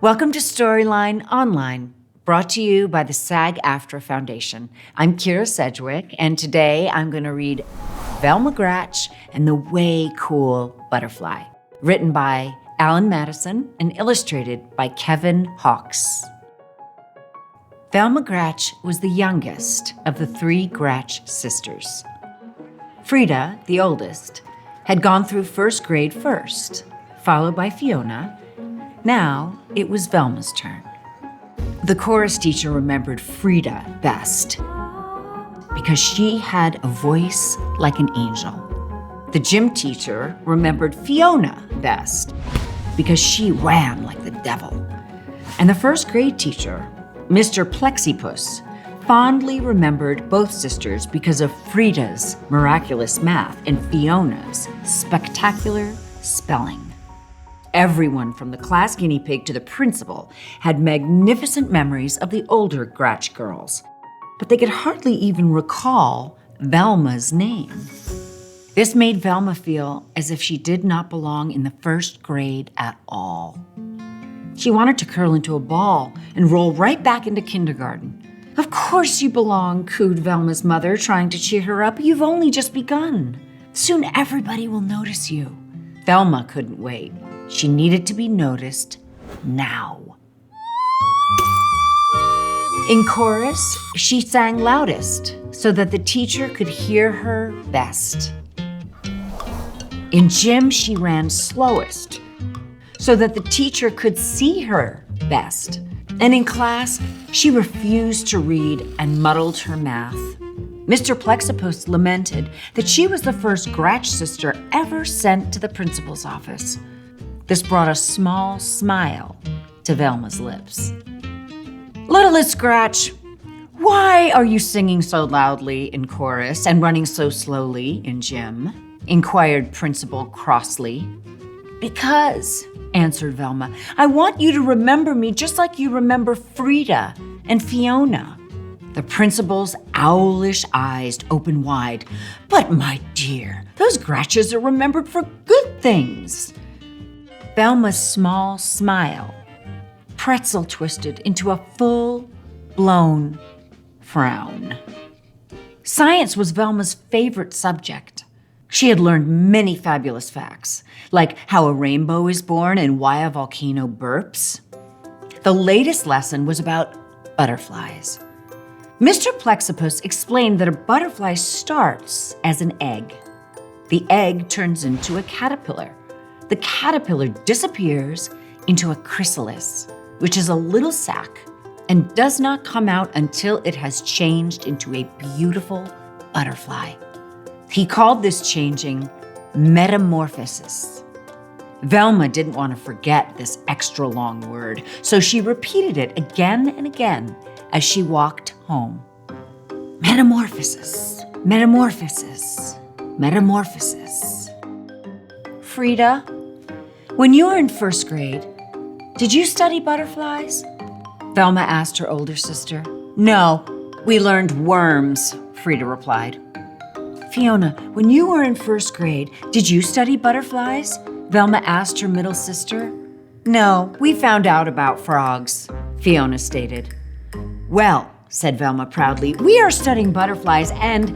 Welcome to Storyline Online, brought to you by the SAG-AFTRA Foundation. I'm Kyra Sedgwick, and today I'm going to read Velma Gratch and the Way Cool Butterfly, written by Alan Madison and illustrated by Kevin Hawkes. Velma Gratch was the youngest of the three Gratch sisters. Frida, the oldest, had gone through first grade first, followed by Fiona. Now it was Velma's turn. The chorus teacher remembered Frida best because she had a voice like an angel. The gym teacher remembered Fiona best because she ran like the devil. And the first grade teacher, Mr. Plexipus, fondly remembered both sisters because of Frida's miraculous math and Fiona's spectacular spelling. Everyone from the class guinea pig to the principal had magnificent memories of the older Gratch girls, but they could hardly even recall Velma's name. This made Velma feel as if she did not belong in the first grade at all. She wanted to curl into a ball and roll right back into kindergarten. "Of course you belong," cooed Velma's mother, trying to cheer her up. "You've only just begun. Soon everybody will notice you." Velma couldn't wait. She needed to be noticed now. In chorus, she sang loudest so that the teacher could hear her best. In gym, she ran slowest so that the teacher could see her best. And in class, she refused to read and muddled her math. Mr. Plexipus lamented that she was the first Gratch sister ever sent to the principal's office. This brought a small smile to Velma's lips. "Littlest Gratch, why are you singing so loudly in chorus and running so slowly in gym?" inquired Principal crossly. "Because," answered Velma, "I want you to remember me just like you remember Frida and Fiona." The principal's owlish eyes opened wide. "But my dear, those Gratches are remembered for good things." Velma's small smile pretzel twisted into a full-blown frown. Science was Velma's favorite subject. She had learned many fabulous facts, like how a rainbow is born and why a volcano burps. The latest lesson was about butterflies. Mr. Plexipus explained that a butterfly starts as an egg. The egg turns into a caterpillar. The caterpillar disappears into a chrysalis, which is a little sac, and does not come out until it has changed into a beautiful butterfly. He called this changing metamorphosis. Velma didn't want to forget this extra long word, so she repeated it again and again as she walked home. Metamorphosis, metamorphosis, metamorphosis. "Frida, when you were in first grade, did you study butterflies?" Velma asked her older sister. "No, we learned worms," Frida replied. "Fiona, when you were in first grade, did you study butterflies?" Velma asked her middle sister. "No, we found out about frogs," Fiona stated. "Well," said Velma proudly, "we are studying butterflies and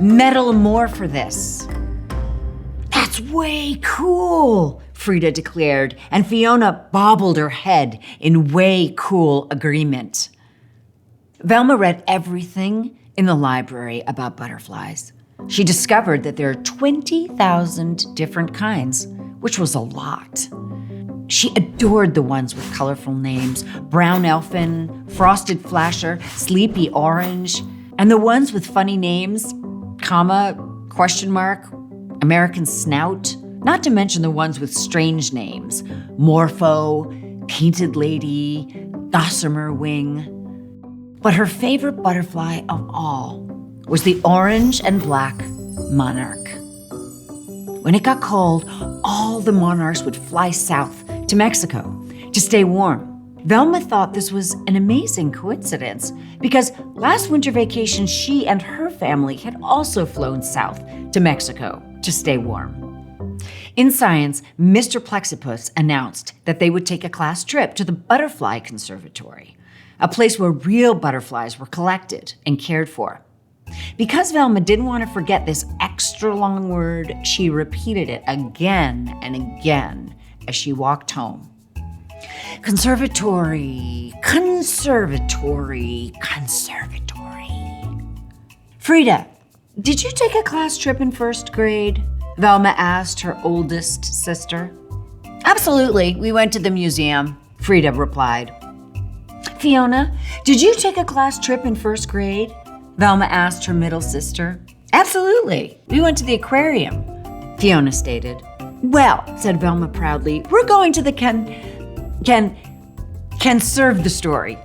metamorphosis." "That's way cool," Frida declared, and Fiona bobbled her head in way cool agreement. Velma read everything in the library about butterflies. She discovered that there are 20,000 different kinds, which was a lot. She adored the ones with colorful names: brown elfin, frosted flasher, sleepy orange, and the ones with funny names, comma, question mark, American snout, not to mention the ones with strange names: Morpho, Painted Lady, Gossamer Wing. But her favorite butterfly of all was the orange and black monarch. When it got cold, all the monarchs would fly south to Mexico to stay warm. Velma thought this was an amazing coincidence because last winter vacation, she and her family had also flown south to Mexico to stay warm. In science, Mr. Plexipus announced that they would take a class trip to the Butterfly Conservatory, a place where real butterflies were collected and cared for. Because Velma didn't want to forget this extra long word, she repeated it again and again as she walked home. Conservatory, conservatory, conservatory. Frida, did you take a class trip in first grade? Velma asked her oldest sister. Absolutely, we went to the museum, Frida replied. Fiona, did you take a class trip in first grade? Velma asked her middle sister. Absolutely, we went to the aquarium, Fiona stated. Well, said Velma proudly, we're going to the can serve the story.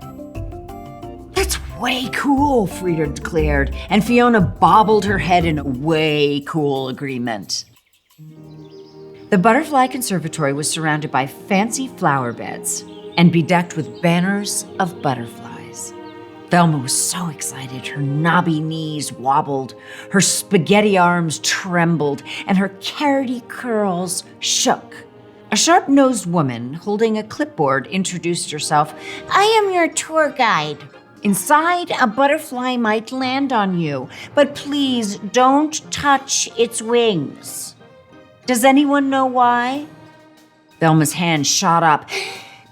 That's way cool, Frida declared, and Fiona bobbled her head in a way cool agreement. The Butterfly Conservatory was surrounded by fancy flower beds and bedecked with banners of butterflies. Velma was so excited, her knobby knees wobbled, her spaghetti arms trembled, and her carroty curls shook. A sharp-nosed woman holding a clipboard introduced herself. I am your tour guide. Inside, a butterfly might land on you, but please don't touch its wings. Does anyone know why? Velma's hand shot up.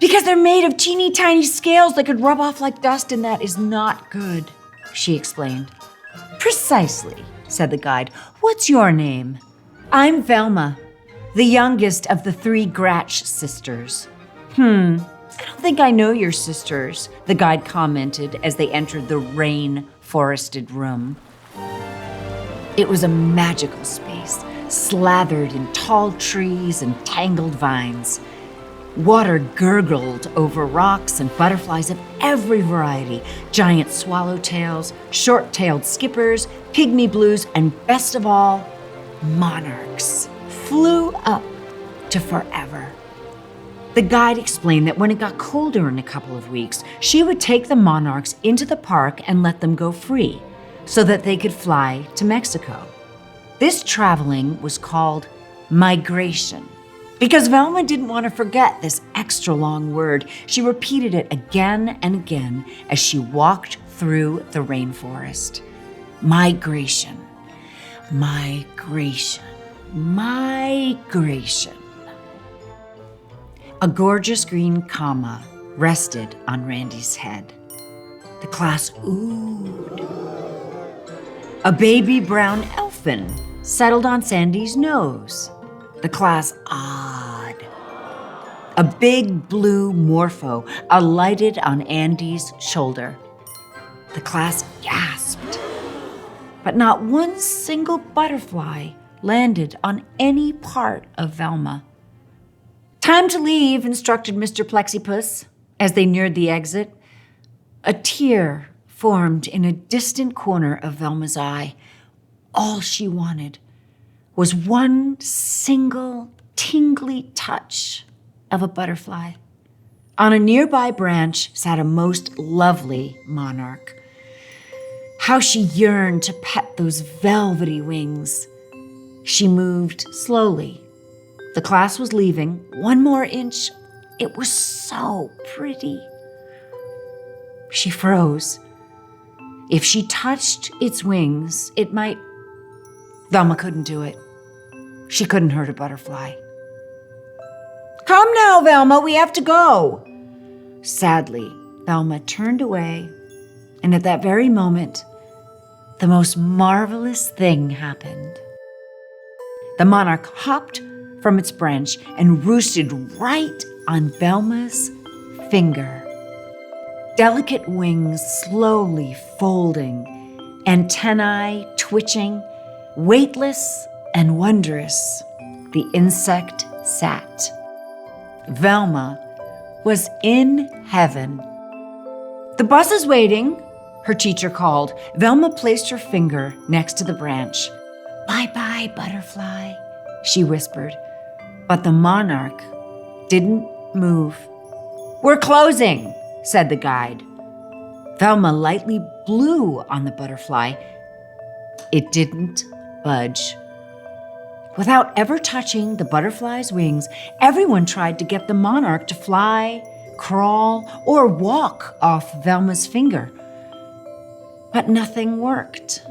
Because they're made of teeny tiny scales that could rub off like dust, and that is not good, she explained. Precisely, said the guide. What's your name? I'm Velma, the youngest of the 3 Gratch sisters. I don't think I know your sisters, the guide commented as they entered the rain-forested room. It was a magical space, slathered in tall trees and tangled vines. Water gurgled over rocks and butterflies of every variety, giant swallowtails, short-tailed skippers, pygmy blues, and best of all, monarchs flew up to forever. The guide explained that when it got colder in a couple of weeks, she would take the monarchs into the park and let them go free so that they could fly to Mexico. This traveling was called migration. Because Velma didn't want to forget this extra long word, she repeated it again and again as she walked through the rainforest. Migration, migration, migration. A gorgeous green comma rested on Randy's head. The class oohed. A baby brown elfin settled on Sandy's nose. The class awed. A big blue morpho alighted on Andy's shoulder. The class gasped. But not one single butterfly landed on any part of Velma. Time to leave, instructed Mr. Plexipus as they neared the exit. A tear formed in a distant corner of Velma's eye. All she wanted was one single tingly touch of a butterfly. On a nearby branch sat a most lovely monarch. How she yearned to pet those velvety wings. She moved slowly. The class was leaving. One more inch. It was so pretty. She froze. If she touched its wings, it might... Velma couldn't do it. She couldn't hurt a butterfly. Come now, Velma, we have to go. Sadly, Velma turned away, and at that very moment, the most marvelous thing happened. The monarch hopped from its branch and roosted right on Velma's finger. Delicate wings slowly folding, antennae twitching, weightless and wondrous, the insect sat. Velma was in heaven. The bus is waiting, her teacher called. Velma placed her finger next to the branch. Bye-bye, butterfly, she whispered. But the monarch didn't move. We're closing, said the guide. Velma lightly blew on the butterfly. It didn't budge. Without ever touching the butterfly's wings, everyone tried to get the monarch to fly, crawl, or walk off Velma's finger. But nothing worked.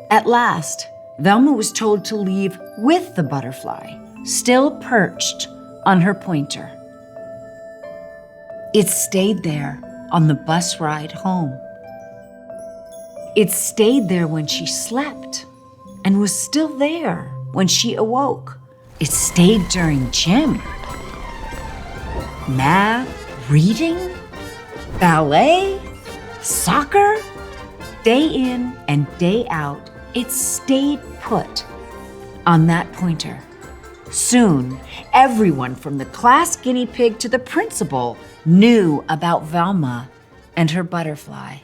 At last, Velma was told to leave with the butterfly, still perched on her pointer. It stayed there on the bus ride home. It stayed there when she slept and was still there when she awoke. It stayed during gym. Math, reading, ballet, soccer. Day in and day out, it stayed put on that pointer. Soon, everyone from the class guinea pig to the principal knew about Velma and her butterfly.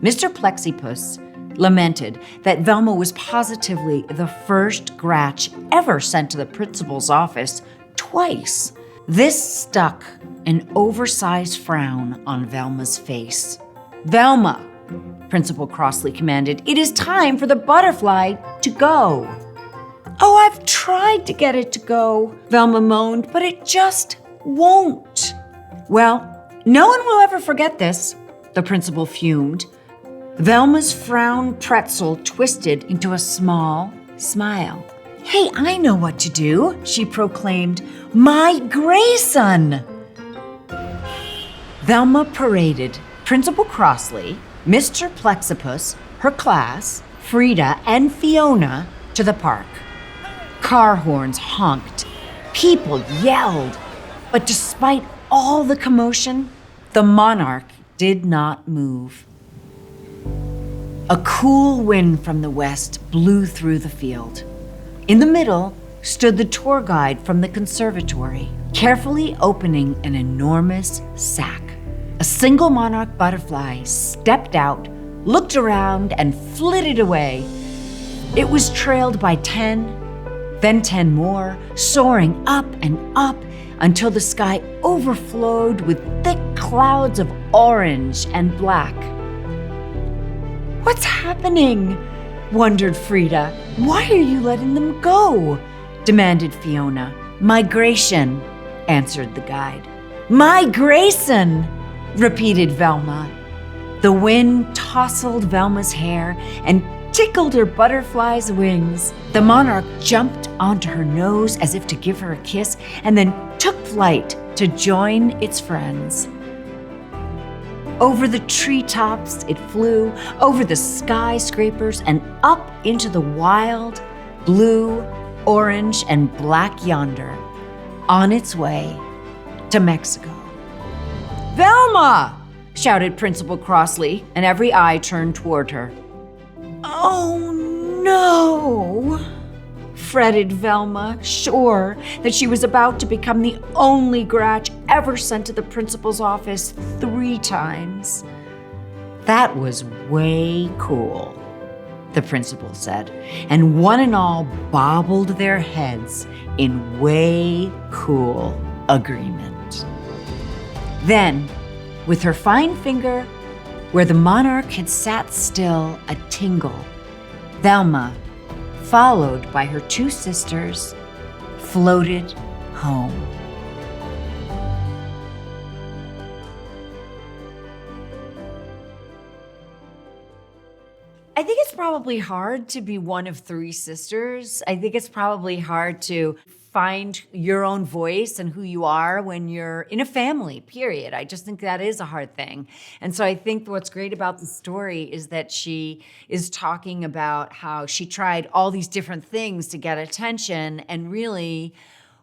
Mr. Plexipus lamented that Velma was positively the first Gratch ever sent to the principal's office twice. This stuck an oversized frown on Velma's face. "Velma," Principal crossly commanded, "it is time for the butterfly to go." "Oh, I've tried to get it to go," Velma moaned, "but it just won't." "Well, no one will ever forget this," the principal fumed. Velma's frown pretzel twisted into a small smile. "Hey, I know what to do," she proclaimed. "My Grayson!" Velma paraded Principal Crossley, Mr. Plexipus, her class, Frida, and Fiona to the park. Car horns honked. People yelled. But despite all the commotion, the monarch did not move. A cool wind from the west blew through the field. In the middle stood the tour guide from the conservatory, carefully opening an enormous sack. A single monarch butterfly stepped out, looked around, and flitted away. It was trailed by 10, then 10 more, soaring up and up until the sky overflowed with thick clouds of orange and black. "What's happening?" wondered Frida. "Why are you letting them go?" demanded Fiona. "Migration," answered the guide. "Migration," repeated Velma. The wind tousled Velma's hair and tickled her butterfly's wings. The monarch jumped onto her nose as if to give her a kiss and then took flight to join its friends. Over the treetops it flew, over the skyscrapers and up into the wild, blue, orange, and black yonder, on its way to Mexico. "Velma!" shouted Principal Crossley, and every eye turned toward her. "Oh no!" fretted Velma, sure that she was about to become the only Gratch ever sent to the principal's office 3 times. "That was way cool," the principal said, and one and all bobbled their heads in way cool agreement. Then, with her fine finger where the monarch had sat still a tingle, Velma, followed by her 2 sisters, floated home. I think it's probably hard to be one of 3 sisters. I think it's probably hard to find your own voice and who you are when you're in a family, period. I just think that is a hard thing. And so I think what's great about the story is that she is talking about how she tried all these different things to get attention, and really,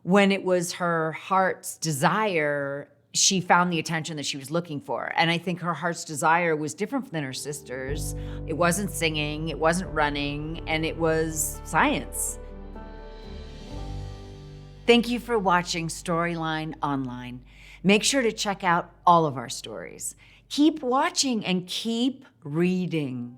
when it was her heart's desire, she found the attention that she was looking for. And I think her heart's desire was different than her sister's. It wasn't singing, it wasn't running, and it was science. Thank you for watching Storyline Online. Make sure to check out all of our stories. Keep watching and keep reading.